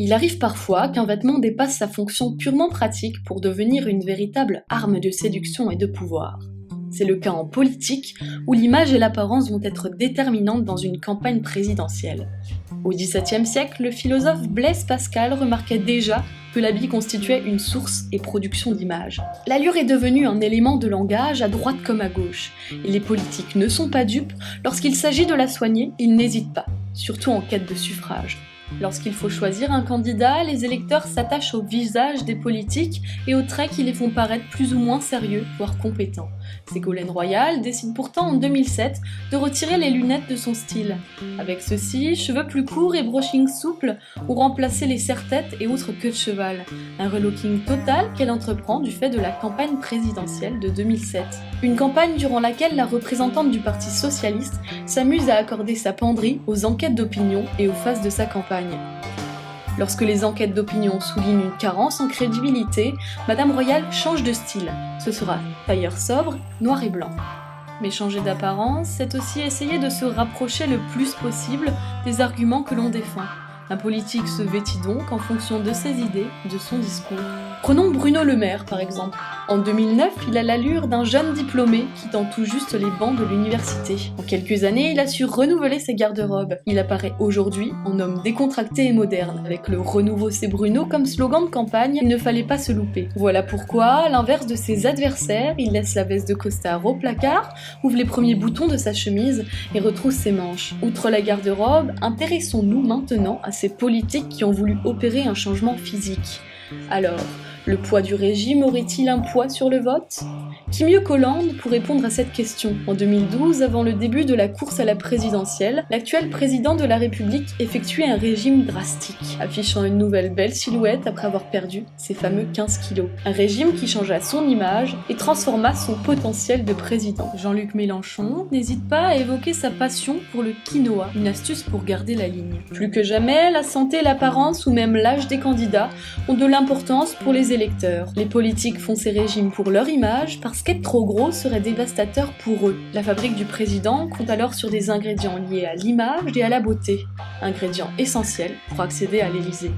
Il arrive parfois qu'un vêtement dépasse sa fonction purement pratique pour devenir une véritable arme de séduction et de pouvoir. C'est le cas en politique, où l'image et l'apparence vont être déterminantes dans une campagne présidentielle. Au XVIIe siècle, le philosophe Blaise Pascal remarquait déjà que l'habit constituait une source et production d'images. L'allure est devenue un élément de langage à droite comme à gauche, et les politiques ne sont pas dupes, lorsqu'il s'agit de la soigner, ils n'hésitent pas, surtout en quête de suffrage. Lorsqu'il faut choisir un candidat, les électeurs s'attachent au visage des politiques et aux traits qui les font paraître plus ou moins sérieux, voire compétents. Ségolène Royal décide pourtant en 2007 de retirer les lunettes de son style. Avec ceci, cheveux plus courts et brushing souple ont remplacé les serre-têtes et autres queues de cheval. Un relooking total qu'elle entreprend du fait de la campagne présidentielle de 2007. Une campagne durant laquelle la représentante du Parti socialiste s'amuse à accorder sa penderie aux enquêtes d'opinion et aux phases de sa campagne. Lorsque les enquêtes d'opinion soulignent une carence en crédibilité, Madame Royal change de style. Ce sera tailleur sobre, noir et blanc. Mais changer d'apparence, c'est aussi essayer de se rapprocher le plus possible des arguments que l'on défend. Un politique se vêtit donc en fonction de ses idées, de son discours. Prenons Bruno Le Maire par exemple. En 2009, il a l'allure d'un jeune diplômé quittant tout juste les bancs de l'université. En quelques années, il a su renouveler ses garde-robes. Il apparaît aujourd'hui en homme décontracté et moderne. Avec le renouveau c'est Bruno comme slogan de campagne, il ne fallait pas se louper. Voilà pourquoi, à l'inverse de ses adversaires, il laisse la veste de costard au placard, ouvre les premiers boutons de sa chemise et retrousse ses manches. Outre la garde-robe, intéressons-nous maintenant à ces politiques qui ont voulu opérer un changement physique. Alors, le poids du régime aurait-il un poids sur le vote ? Qui mieux qu'Hollande pour répondre à cette question ? En 2012, avant le début de la course à la présidentielle, l'actuel président de la République effectuait un régime drastique, affichant une nouvelle belle silhouette après avoir perdu ses fameux 15 kilos. Un régime qui changea son image et transforma son potentiel de président. Jean-Luc Mélenchon n'hésite pas à évoquer sa passion pour le quinoa, une astuce pour garder la ligne. Plus que jamais, la santé, l'apparence ou même l'âge des candidats ont de l'importance pour les électeurs. Les politiques font ces régimes pour leur image parce qu'être trop gros serait dévastateur pour eux. La fabrique du président compte alors sur des ingrédients liés à l'image et à la beauté, ingrédients essentiels pour accéder à l'Élysée.